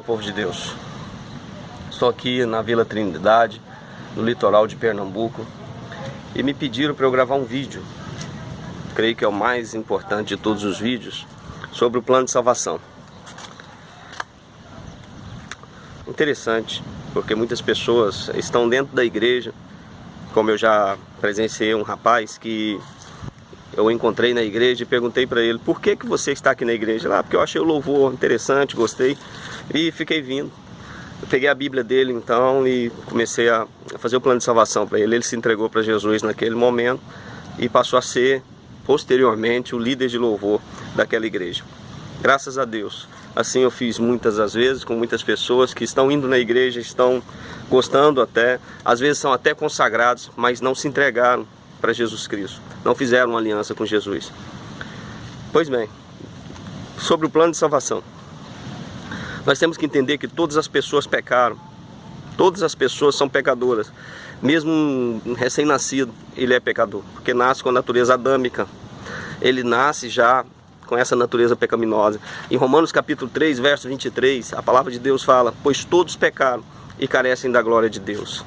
povo de Deus. Estou aqui na Vila Trindade, no litoral de Pernambuco, e me pediram para eu gravar um vídeo, creio que é o mais importante de todos os vídeos, sobre o plano de salvação. Interessante, porque muitas pessoas estão dentro da igreja, como eu já presenciei um rapaz que eu encontrei na igreja e perguntei para ele: por que você está aqui na igreja? Porque eu achei o louvor interessante, gostei e fiquei vindo. Eu peguei a Bíblia dele então e comecei a fazer o plano de salvação para ele. Ele se entregou para Jesus naquele momento e passou a ser posteriormente o líder de louvor daquela igreja. Graças a Deus. Assim eu fiz muitas das vezes com muitas pessoas que estão indo na igreja, estão gostando até, às vezes são até consagrados, mas não se entregaram para Jesus Cristo, não fizeram uma aliança com Jesus. Pois bem, sobre o plano de salvação, nós temos que entender que todas as pessoas pecaram, todas as pessoas são pecadoras, mesmo um recém-nascido, ele é pecador, porque nasce com a natureza adâmica, ele nasce já com essa natureza pecaminosa. Em Romanos capítulo 3, verso 23, a palavra de Deus fala: pois todos pecaram e carecem da glória de Deus.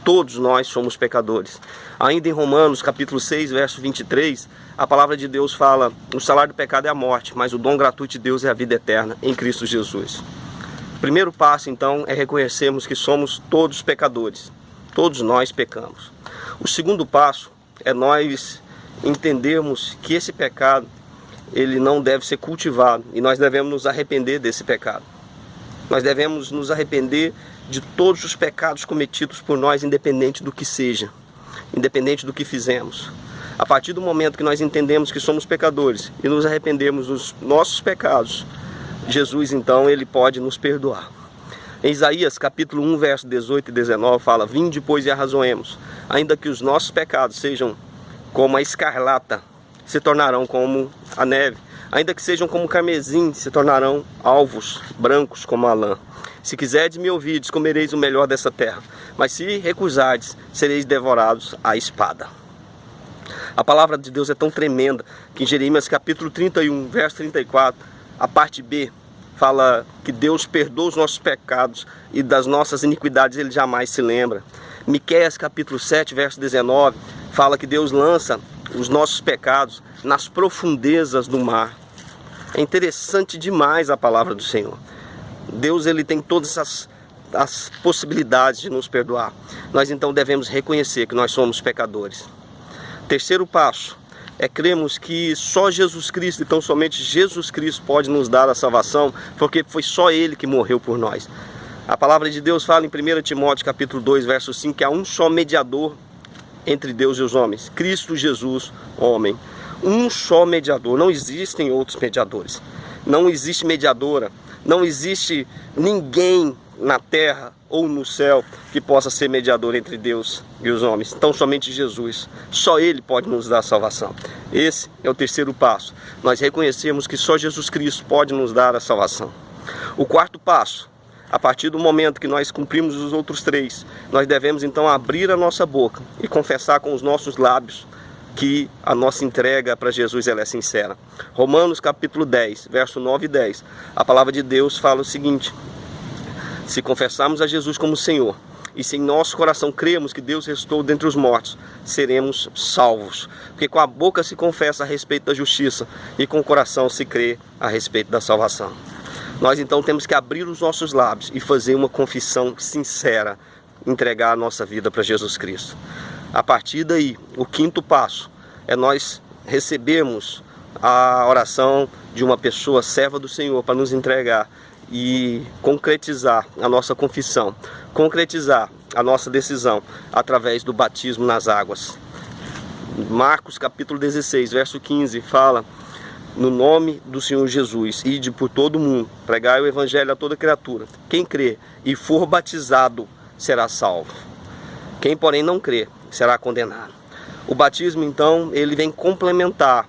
Todos nós somos pecadores. Ainda em Romanos capítulo 6, verso 23, a palavra de Deus fala: o salário do pecado é a morte, mas o dom gratuito de Deus é a vida eterna em Cristo Jesus. O primeiro passo então é reconhecermos que somos todos pecadores. Todos nós pecamos. O segundo passo é nós entendermos que esse pecado ele não deve ser cultivado e nós devemos nos arrepender desse pecado. Nós devemos nos arrepender de todos os pecados cometidos por nós, independente do que seja, independente do que fizemos. A partir do momento que nós entendemos que somos pecadores e nos arrependemos dos nossos pecados, Jesus então ele pode nos perdoar. Em Isaías capítulo 1, verso 18 e 19 fala: vinde, pois, e arrazoemos, ainda que os nossos pecados sejam como a escarlata, se tornarão como a neve, ainda que sejam como carmesim, se tornarão alvos, brancos como a lã. Se quiserdes me ouvirdes, comereis o melhor dessa terra, mas se recusardes, sereis devorados à espada. A palavra de Deus é tão tremenda que em Jeremias capítulo 31, verso 34, a parte B, fala que Deus perdoa os nossos pecados e das nossas iniquidades ele jamais se lembra. Miqueias capítulo 7, verso 19, fala que Deus lança os nossos pecados nas profundezas do mar. É interessante demais a palavra do Senhor. Deus ele tem todas as possibilidades de nos perdoar. Nós então devemos reconhecer que nós somos pecadores. Terceiro passo é cremos que só Jesus Cristo, então somente Jesus Cristo pode nos dar a salvação, porque foi só Ele que morreu por nós. A palavra de Deus fala em 1 Timóteo capítulo 2, verso 5, que há um só mediador entre Deus e os homens, Cristo Jesus, homem. Um só mediador, não existem outros mediadores. Não existe mediadora, não existe ninguém na terra ou no céu que possa ser mediador entre Deus e os homens. Então somente Jesus, só Ele pode nos dar a salvação. Esse é o terceiro passo. Nós reconhecemos que só Jesus Cristo pode nos dar a salvação. O quarto passo: a partir do momento que nós cumprimos os outros três, nós devemos então abrir a nossa boca e confessar com os nossos lábios que a nossa entrega para Jesus ela é sincera. Romanos capítulo 10, verso 9 e 10, a palavra de Deus fala o seguinte: se confessarmos a Jesus como Senhor e se em nosso coração cremos que Deus ressuscitou dentre os mortos, seremos salvos. Porque com a boca se confessa a respeito da justiça e com o coração se crê a respeito da salvação. Nós então temos que abrir os nossos lábios e fazer uma confissão sincera, entregar a nossa vida para Jesus Cristo. A partir daí, o quinto passo é nós recebermos a oração de uma pessoa serva do Senhor para nos entregar e concretizar a nossa confissão, concretizar a nossa decisão através do batismo nas águas. Marcos capítulo 16, verso 15 fala: no nome do Senhor Jesus, ide por todo o mundo, pregai o evangelho a toda criatura. Quem crê e for batizado será salvo. Quem, porém, não crê será condenado. O batismo, então, ele vem complementar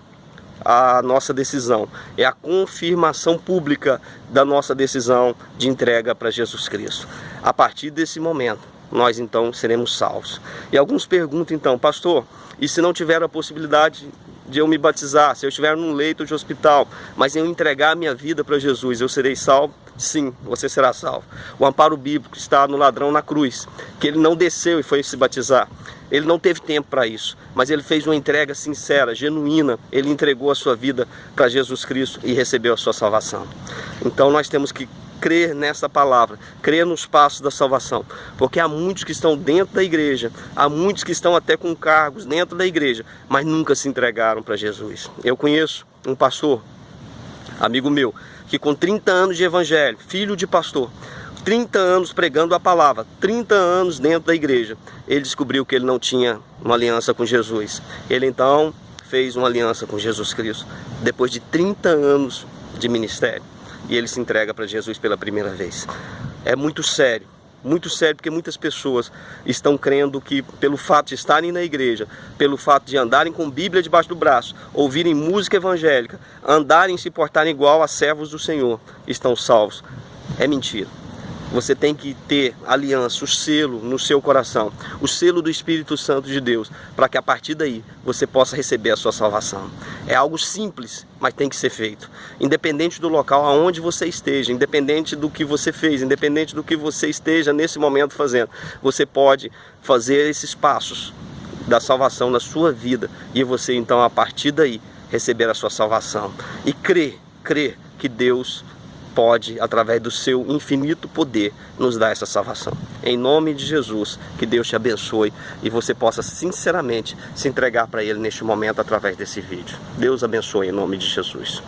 a nossa decisão. É a confirmação pública da nossa decisão de entrega para Jesus Cristo. A partir desse momento, nós então seremos salvos. E alguns perguntam então: pastor, e se não tiver a possibilidade de eu me batizar, se eu estiver num leito de hospital, mas eu entregar a minha vida para Jesus, eu serei salvo? sim, você será salvo. O amparo bíblico está no ladrão na cruz, que ele não desceu e foi se batizar. Ele não teve tempo para isso, mas ele fez uma entrega sincera, genuína. Ele entregou a sua vida para Jesus Cristo e recebeu a sua salvação. Então nós temos que crer nessa palavra, crer nos passos da salvação, porque há muitos que estão dentro da igreja, há muitos que estão até com cargos dentro da igreja, mas nunca se entregaram para Jesus. Eu conheço um pastor, amigo meu, que com 30 anos de evangelho, filho de pastor, 30 anos pregando a palavra, 30 anos dentro da igreja, ele descobriu que ele não tinha uma aliança com Jesus. Ele então fez uma aliança com Jesus Cristo, depois de 30 anos de ministério. E ele se entrega para Jesus pela primeira vez. É muito sério, porque muitas pessoas estão crendo que pelo fato de estarem na igreja, pelo fato de andarem com Bíblia debaixo do braço, ouvirem música evangélica, andarem e se portarem igual a servos do Senhor, estão salvos. É mentira. Você tem que ter aliança, o selo no seu coração, o selo do Espírito Santo de Deus, para que a partir daí você possa receber a sua salvação. É algo simples, mas tem que ser feito. Independente do local aonde você esteja, independente do que você fez, independente do que você esteja nesse momento fazendo, você pode fazer esses passos da salvação na sua vida e você então a partir daí receber a sua salvação. E crer que Deus pode, através do seu infinito poder, nos dar essa salvação. Em nome de Jesus, que Deus te abençoe e você possa sinceramente se entregar para Ele neste momento através desse vídeo. Deus abençoe em nome de Jesus.